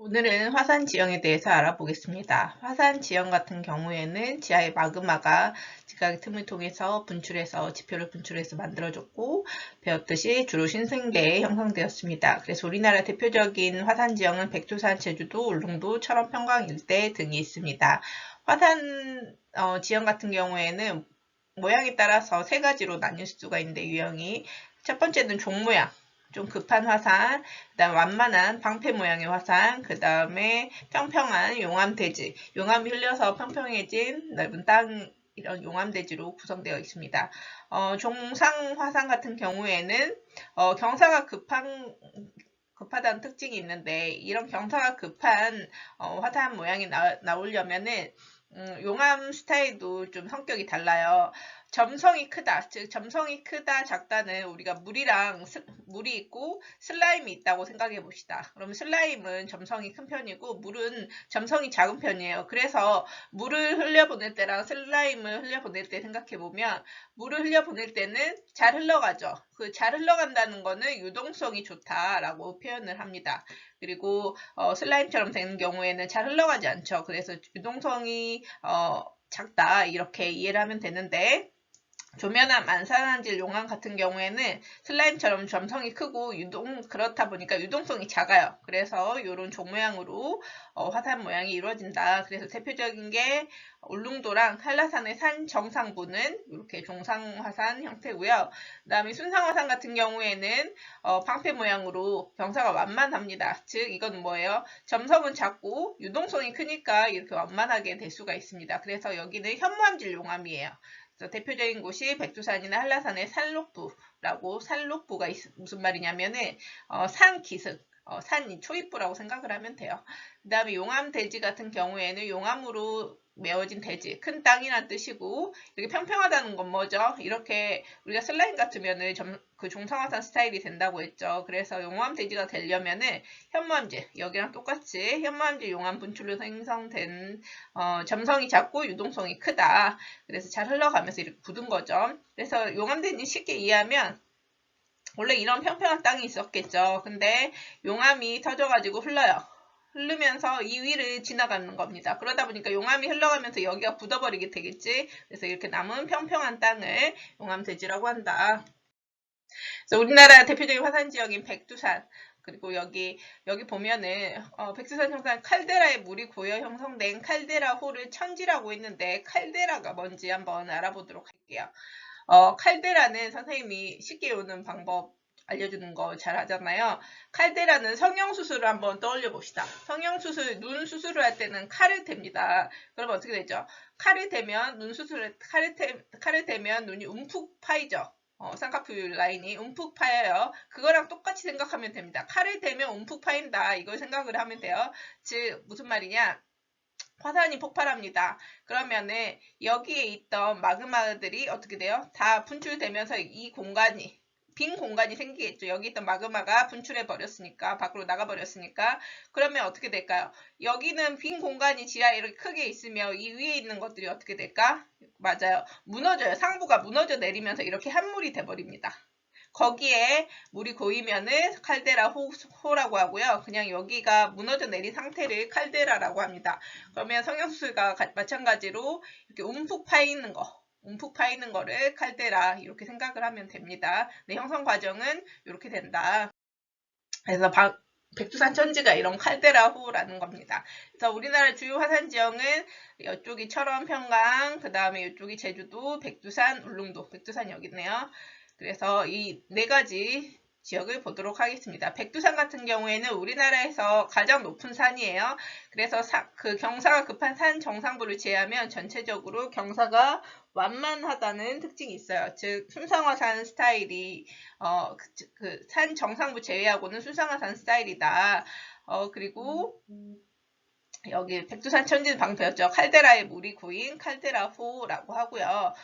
오늘은 화산 지형에 대해서 알아보겠습니다. 화산 지형 같은 경우에는 지하의 마그마가 지각의 틈을 통해서 분출해서 지표를 분출해서 만들어졌고, 배웠듯이 주로 신생계에 형성되었습니다. 그래서 우리나라 대표적인 화산 지형은 백두산, 제주도, 울릉도, 철원, 평강 일대 등이 있습니다. 화산 지형 같은 경우에는 모양에 따라서 세 가지로 나뉠 수가 있는데, 유형이 첫 번째는 종 모양, 좀 급한 화산, 그 다음 완만한 방패 모양의 화산, 그 다음에 평평한 용암대지, 용암이 흘려서 평평해진 넓은 땅, 이런 용암대지로 구성되어 있습니다. 종상 화산 같은 경우에는 경사가 급하다는 특징이 있는데, 이런 경사가 급한 화산 모양이 나오려면은 용암 스타일도 좀 성격이 달라요. 점성이 크다, 즉 점성이 크다, 작다는 우리가 물이 있고 슬라임이 있다고 생각해 봅시다. 그러면 슬라임은 점성이 큰 편이고 물은 점성이 작은 편이에요. 그래서 물을 흘려보낼 때랑 슬라임을 흘려보낼 때 생각해 보면, 물을 흘려보낼 때는 잘 흘러가죠. 그 잘 흘러간다는 거는 유동성이 좋다라고 표현을 합니다. 그리고 슬라임처럼 되는 경우에는 잘 흘러가지 않죠. 그래서 유동성이 작다, 이렇게 이해를 하면 되는데, 조면암, 안산한질, 용암 같은 경우에는 슬라임처럼 점성이 크고 그렇다 보니까 유동성이 작아요. 그래서 이런 종 모양으로 화산 모양이 이루어진다. 그래서 대표적인 게 울릉도랑 한라산의 산 정상부는 이렇게 종상화산 형태고요. 그 다음에 순상화산 같은 경우에는 방패 모양으로 경사가 완만합니다. 즉 이건 뭐예요? 점성은 작고 유동성이 크니까 이렇게 완만하게 될 수가 있습니다. 그래서 여기는 현무암질 용암이에요. 대표적인 곳이 백두산이나 한라산의 산록부라고, 산록부가 무슨 말이냐면은 산 기슭, 산 초입부라고 생각을 하면 돼요. 그 다음에 용암대지 같은 경우에는 용암으로 메워진 대지, 큰 땅이란 뜻이고, 이렇게 평평하다는 건 뭐죠? 이렇게 우리가 슬라임 같으면은 그 종상화산 스타일이 된다고 했죠. 그래서 용암대지가 되려면은 현무암질, 여기랑 똑같이 현무암질 용암 분출로 생성된 점성이 작고 유동성이 크다. 그래서 잘 흘러가면서 이렇게 굳은 거죠. 그래서 용암대지 쉽게 이해하면, 원래 이런 평평한 땅이 있었겠죠. 근데 용암이 터져가지고 흐르면서 이 위를 지나가는 겁니다. 그러다 보니까 용암이 흘러가면서 여기가 굳어버리게 되겠지. 그래서 이렇게 남은 평평한 땅을 용암대지라고 한다. 그래서 우리나라 대표적인 화산 지역인 백두산, 그리고 여기 보면은 백두산 형상 칼데라에 물이 고여 형성된 칼데라 호를 천지라고 했는데, 칼데라가 뭔지 한번 알아보도록 할게요. 칼데라는 선생님이 쉽게 외우는 방법 알려주는 거 잘 하잖아요. 칼데라는 성형수술을 한번 떠올려 봅시다. 성형수술, 눈 수술을 할 때는 칼을 댑니다. 그러면 어떻게 되죠? 칼을 대면 칼을 대면 눈이 움푹 파이죠. 쌍꺼풀 라인이 움푹 파여요. 그거랑 똑같이 생각하면 됩니다. 칼을 대면 움푹 파인다, 이걸 생각을 하면 돼요. 즉 무슨 말이냐? 화산이 폭발합니다. 그러면은 여기에 있던 마그마들이 어떻게 돼요? 다 분출되면서 빈 공간이 생기겠죠. 여기 있던 마그마가 분출해 버렸으니까, 밖으로 나가 버렸으니까. 그러면 어떻게 될까요? 여기는 빈 공간이 지하에 이렇게 크게 있으며, 이 위에 있는 것들이 어떻게 될까? 맞아요. 무너져요. 상부가 무너져 내리면서 이렇게 한물이 돼 버립니다. 거기에 물이 고이면은 칼데라 호라고 하고요. 그냥 여기가 무너져 내린 상태를 칼데라라고 합니다. 그러면 성형수술과 마찬가지로 이렇게 움푹 파이는 거를 칼데라, 이렇게 생각을 하면 됩니다. 네, 형성 과정은 이렇게 된다. 그래서 백두산 천지가 이런 칼데라호라는 겁니다. 그래서 우리나라 주요 화산 지형은 이쪽이 철원, 평강, 그 다음에 이쪽이 제주도, 백두산, 울릉도, 백두산 여기 있네요. 그래서 이 네 가지 지역을 보도록 하겠습니다. 백두산 같은 경우에는 우리나라에서 가장 높은 산이에요. 그래서 그 경사가 급한 산 정상부를 제외하면 전체적으로 경사가 완만하다는 특징이 있어요. 즉 순상화산 스타일이 그 산 정상부 제외하고는 순상화산 스타일이다. 그리고 여기 백두산 천지는 방금 배웠죠. 칼데라에 물이 고인 칼데라호라고 하고요.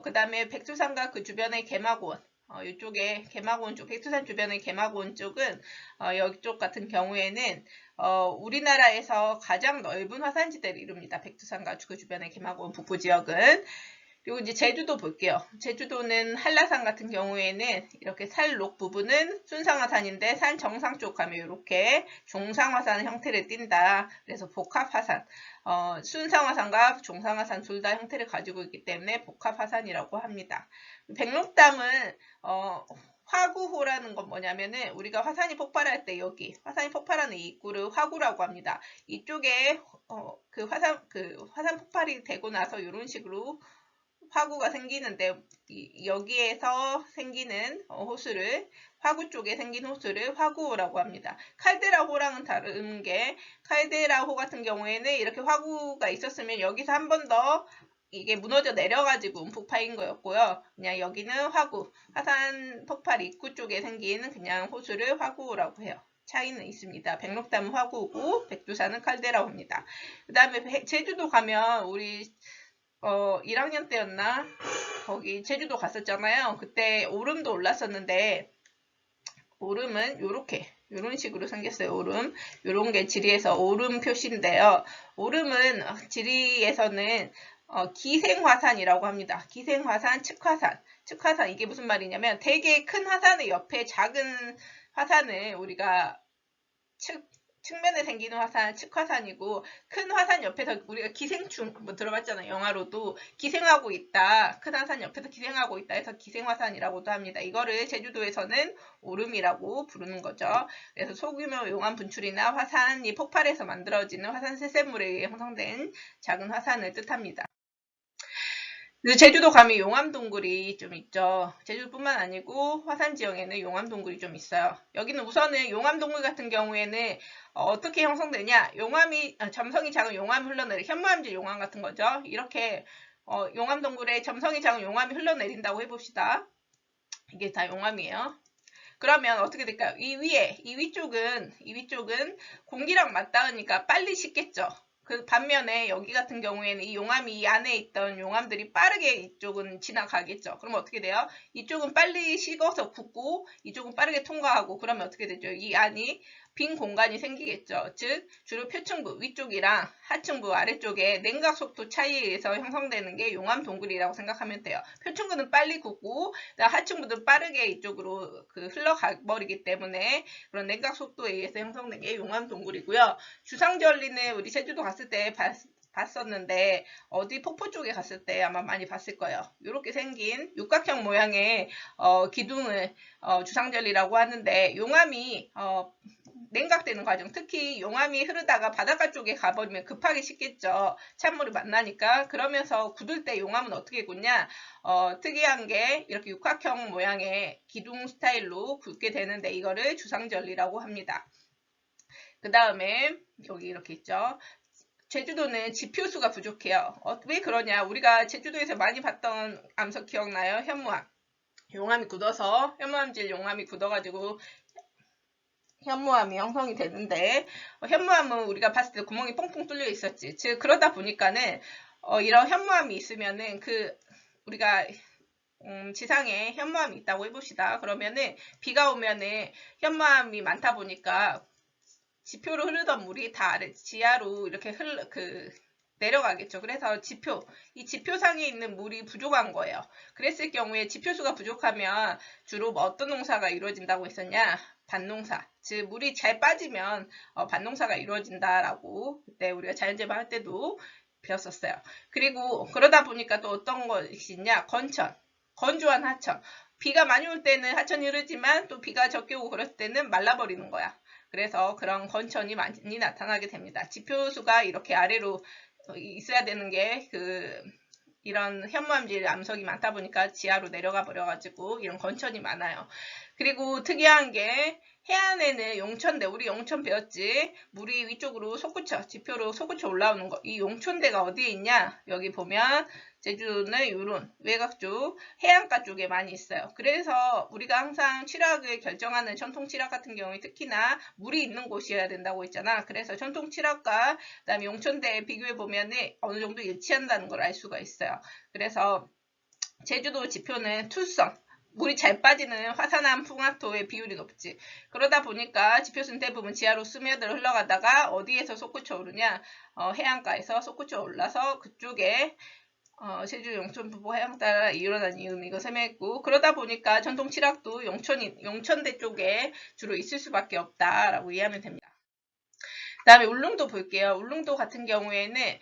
그 다음에 백두산과 그 주변의 개마고원, 이쪽에 개마고원 쪽, 백두산 주변의 개마고원 쪽은 여기 쪽 같은 경우에는 우리나라에서 가장 넓은 화산지대를 이룹니다. 백두산과 그 주변의 개마고원 북부 지역은. 그리고 이제 제주도 볼게요. 제주도는 한라산 같은 경우에는 이렇게 살록 부분은 순상화산인데 산 정상 쪽 가면 이렇게 중상화산 형태를 띈다. 그래서 복합화산. 순상화산과 중상화산 둘 다 형태를 가지고 있기 때문에 복합화산이라고 합니다. 백록담은 화구호라는 건 뭐냐면은 우리가 화산이 폭발할 때 여기 화산이 폭발하는 이 입구를 화구라고 합니다. 이쪽에 그 화산 폭발이 되고 나서 이런 식으로 화구가 생기는데 여기에서 생기는 호수를 화구 쪽에 생긴 호수를 화구호라고 합니다. 칼데라호랑은 다른 게 칼데라호 같은 경우에는 이렇게 화구가 있었으면 여기서 한 번 더 이게 무너져 내려가지고 움푹 파인 거였고요. 그냥 여기는 화구, 화산 폭발 입구 쪽에 생긴 그냥 호수를 화구호라고 해요. 차이는 있습니다. 백록담은 화구고 백두산은 칼데라호입니다. 그 다음에 제주도 가면 우리 1학년 때였나? 거기 제주도 갔었잖아요. 그때 오름도 올랐었는데 오름은 요런 식으로 생겼어요. 오름. 요런 게 지리에서 오름 표시인데요. 오름은 지리에서는 기생화산이라고 합니다. 기생화산, 측화산 이게 무슨 말이냐면 되게 큰 화산의 옆에 작은 화산을 우리가 측면에 생기는 화산, 측화산이고 큰 화산 옆에서 우리가 기생충 뭐 들어봤잖아요. 영화로도 기생하고 있다. 큰 화산 옆에서 기생하고 있다 해서 기생화산이라고도 합니다. 이거를 제주도에서는 오름이라고 부르는 거죠. 그래서 소규모 용암 분출이나 화산이 폭발해서 만들어지는 화산 세세물에 의해 형성된 작은 화산을 뜻합니다. 제주도 가면 용암동굴이 좀 있죠. 제주뿐만 아니고 화산 지역에는 용암동굴이 좀 있어요. 여기는 우선은 용암동굴 같은 경우에는 어떻게 형성되냐? 용암이 점성이 작은 용암이 흘러내리 현무암질 용암 같은 거죠. 이렇게 용암동굴에 점성이 작은 용암이 흘러내린다고 해봅시다. 이게 다 용암이에요. 그러면 어떻게 될까요? 이 위쪽은 공기랑 맞닿으니까 빨리 식겠죠. 그 반면에 여기 같은 경우에는 이 용암이 이 안에 있던 용암들이 빠르게 이쪽은 지나가겠죠. 그러면 어떻게 돼요? 이쪽은 빨리 식어서 굳고 이쪽은 빠르게 통과하고 그러면 어떻게 되죠? 이 안이 빈 공간이 생기겠죠. 즉 주로 표층부 위쪽이랑 하층부 아래쪽에 냉각 속도 차이에 의해서 형성되는 게 용암 동굴이라고 생각하면 돼요. 표층부는 빨리 굳고 하층부는 빠르게 이쪽으로 흘러가 버리기 때문에 그런 냉각 속도에 의해서 형성된 게 용암 동굴이고요. 주상절리는 우리 제주도 갔을 때 봤었는데 어디 폭포 쪽에 갔을 때 아마 많이 봤을 거예요. 이렇게 생긴 육각형 모양의 기둥을 주상절리라고 하는데 용암이 냉각되는 과정, 특히 용암이 흐르다가 바닷가 쪽에 가버리면 급하게 식겠죠. 찬물을 만나니까. 그러면서 굳을 때 용암은 어떻게 굳냐? 특이한 게 이렇게 육각형 모양의 기둥 스타일로 굳게 되는데 이거를 주상절리라고 합니다. 그 다음에 여기 이렇게 있죠. 제주도는 지표수가 부족해요. 왜 그러냐? 우리가 제주도에서 많이 봤던 암석 기억나요? 현무암. 용암이 굳어서 현무암질 용암이 굳어가지고 현무암이 형성이 되는데 현무암은 우리가 봤을 때 구멍이 뻥뻥 뚫려 있었지. 즉 그러다 보니까는 이런 현무암이 있으면은 우리가 지상에 현무암이 있다고 해봅시다. 그러면은 비가 오면은 현무암이 많다 보니까 지표로 흐르던 물이 다 지하로 이렇게 내려가겠죠. 그래서 이 지표상에 있는 물이 부족한 거예요. 그랬을 경우에 지표수가 부족하면 주로 어떤 농사가 이루어진다고 했었냐? 밭농사. 즉 물이 잘 빠지면 밭농사가 이루어진다라고 그때 우리가 자연재배 할 때도 배웠었어요. 그리고 그러다 보니까 또 어떤 것이 있냐? 건조한 하천. 비가 많이 올 때는 하천이 흐르지만 또 비가 적게 오고 그럴 때는 말라버리는 거야. 그래서 그런 건천이 많이 나타나게 됩니다. 지표수가 이렇게 아래로 있어야 되는 게 이런 현무암질 암석이 많다 보니까 지하로 내려가 버려가지고 이런 건천이 많아요. 그리고 특이한 게 해안에는 용천대, 우리 용천 배웠지? 물이 위쪽으로 지표로 솟구쳐 올라오는 거. 이 용천대가 어디에 있냐? 여기 보면 제주도는 이런 외곽 쪽, 해안가 쪽에 많이 있어요. 그래서 우리가 항상 취락을 결정하는 전통 취락 같은 경우에 특히나 물이 있는 곳이어야 된다고 했잖아. 그래서 전통 취락과 그다음에 용천대에 비교해 보면은 어느 정도 일치한다는 걸 알 수가 있어요. 그래서 제주도 지표는 투성, 물이 잘 빠지는 화산암 풍화토의 비율이 높지. 그러다 보니까 지표수는 대부분 지하로 스며들어 흘러가다가 어디에서 솟구쳐 오르냐? 해안가에서 솟구쳐 올라서 그쪽에 제주 용천부부 해양 따라 일어난 이음이고 셈했고, 그러다 보니까 전통 칠학도 용천대 쪽에 주로 있을 수밖에 없다라고 이해하면 됩니다. 그 다음에 울릉도 볼게요. 울릉도 같은 경우에는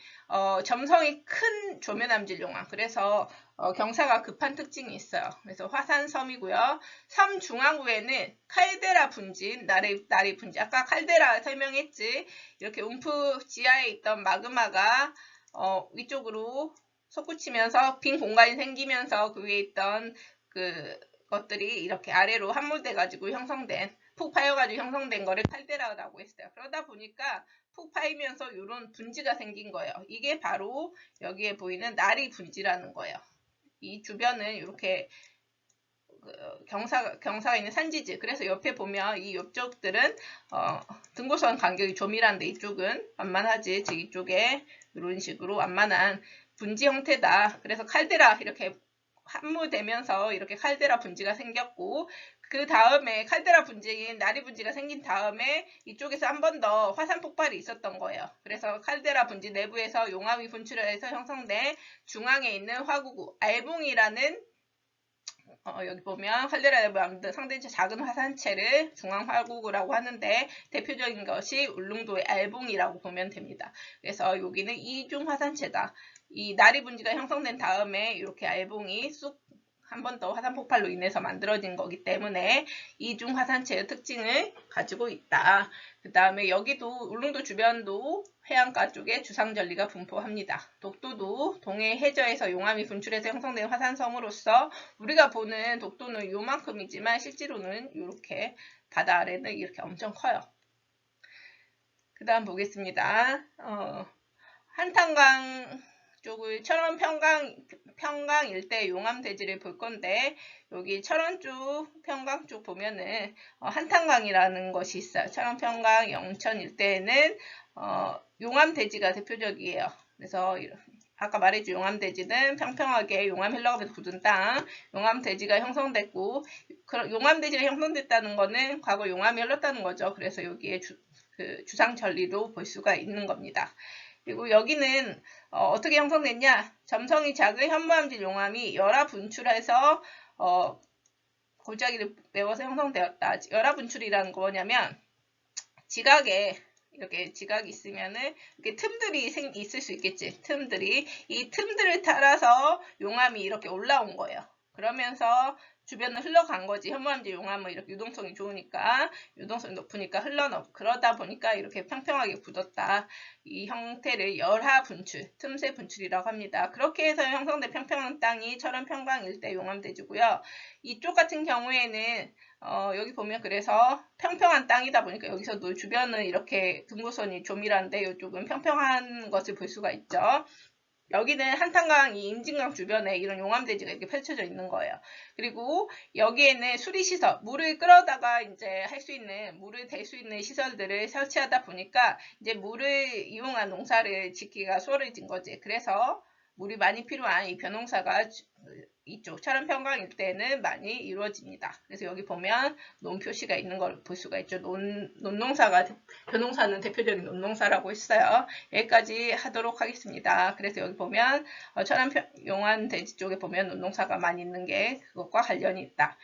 점성이 큰 조면암질 용암, 그래서 경사가 급한 특징이 있어요. 그래서 화산섬이고요. 섬 중앙부에는 칼데라 분진, 나리 분진, 아까 칼데라 설명했지. 이렇게 움프 지하에 있던 마그마가 위쪽으로 솟구치면서 빈 공간이 생기면서 그 위에 있던 그 것들이 이렇게 아래로 함몰돼 가지고 형성된, 푹 파여가지고 형성된 거를 칼데라라고 했어요. 그러다 보니까 푹 파이면서 이런 분지가 생긴 거예요. 이게 바로 여기에 보이는 나리 분지라는 거예요. 이 주변은 이렇게 경사가 있는 산지지. 그래서 옆에 보면 이 옆쪽들은 등고선 간격이 조밀한데 이쪽은 완만하지. 즉 이쪽에 이런 식으로 완만한 분지 형태다. 그래서 칼데라 이렇게 함몰되면서 이렇게 칼데라 분지가 생겼고, 그 다음에 칼데라 분지인 나리 분지가 생긴 다음에 이쪽에서 한 번 더 화산 폭발이 있었던 거예요. 그래서 칼데라 분지 내부에서 용암이 분출해서 형성된 중앙에 있는 화구구 알봉이라는 여기 보면 칼데라 내부에 아무튼 상당히 작은 화산체를 중앙화구구라고 하는데, 대표적인 것이 울릉도의 알봉이라고 보면 됩니다. 그래서 여기는 이중 화산체다. 이 나리 분지가 형성된 다음에 이렇게 알봉이 쑥 한 번 더 화산 폭발로 인해서 만들어진 거기 때문에 이중 화산체의 특징을 가지고 있다. 그 다음에 여기도 울릉도 주변도 해안가 쪽에 주상절리가 분포합니다. 독도도 동해 해저에서 용암이 분출해서 형성된 화산섬으로서 우리가 보는 독도는 요만큼이지만 실제로는 이렇게 바다 아래는 이렇게 엄청 커요. 그 다음 보겠습니다. 한탄강 쪽을 철원 평강 일대 용암 대지를 볼 건데, 여기 철원 쪽 평강 쪽 보면은 한탄강이라는 것이 있어요. 철원 평강 영천 일대에는 용암 대지가 대표적이에요. 그래서 아까 말했죠. 용암 대지는 평평하게 용암 흘러가면서 굳은 땅, 용암 대지가 형성됐고, 용암 대지가 형성됐다는 거는 과거 용암이 흘렀다는 거죠. 그래서 여기에 주상 전리로 볼 수가 있는 겁니다. 그리고 여기는 어떻게 형성됐냐? 점성이 작은 현무암질 용암이 열화 분출해서 골짜기를 메워서 형성되었다. 열화 분출이라는 거 뭐냐면, 지각에 이렇게 지각이 있으면은 이렇게 틈들이 있을 수 있겠지. 틈들이, 이 틈들을 따라서 용암이 이렇게 올라온 거예요. 그러면서 주변을 흘러간 거지. 현무암질 용암은 이렇게 유동성이 좋으니까, 유동성이 높으니까 그러다 보니까 이렇게 평평하게 굳었다. 이 형태를 열화 분출, 틈새 분출이라고 합니다. 그렇게 해서 형성된 평평한 땅이 철원 평강 일대 용암대지고요. 이쪽 같은 경우에는 여기 보면 그래서 평평한 땅이다 보니까 여기서도 주변은 이렇게 등고선이 조밀한데 이쪽은 평평한 것을 볼 수가 있죠. 여기는 한탄강 이 임진강 주변에 이런 용암대지가 이렇게 펼쳐져 있는 거예요. 그리고 여기에는 수리시설, 물을 끌어다가 이제 할 수 있는, 물을 댈 수 있는 시설들을 설치하다 보니까 이제 물을 이용한 농사를 짓기가 수월해진 거지. 그래서 물이 많이 필요한 이 벼농사가 이쪽 철원 평강 일대는 많이 이루어집니다. 그래서 여기 보면 논 표시가 있는 걸 볼 수가 있죠. 논농사가, 벼농사는 대표적인 논농사라고 했어요. 여기까지 하도록 하겠습니다. 그래서 여기 보면 철원 용암대지 쪽에 보면 논농사가 많이 있는 게 그것과 관련이 있다.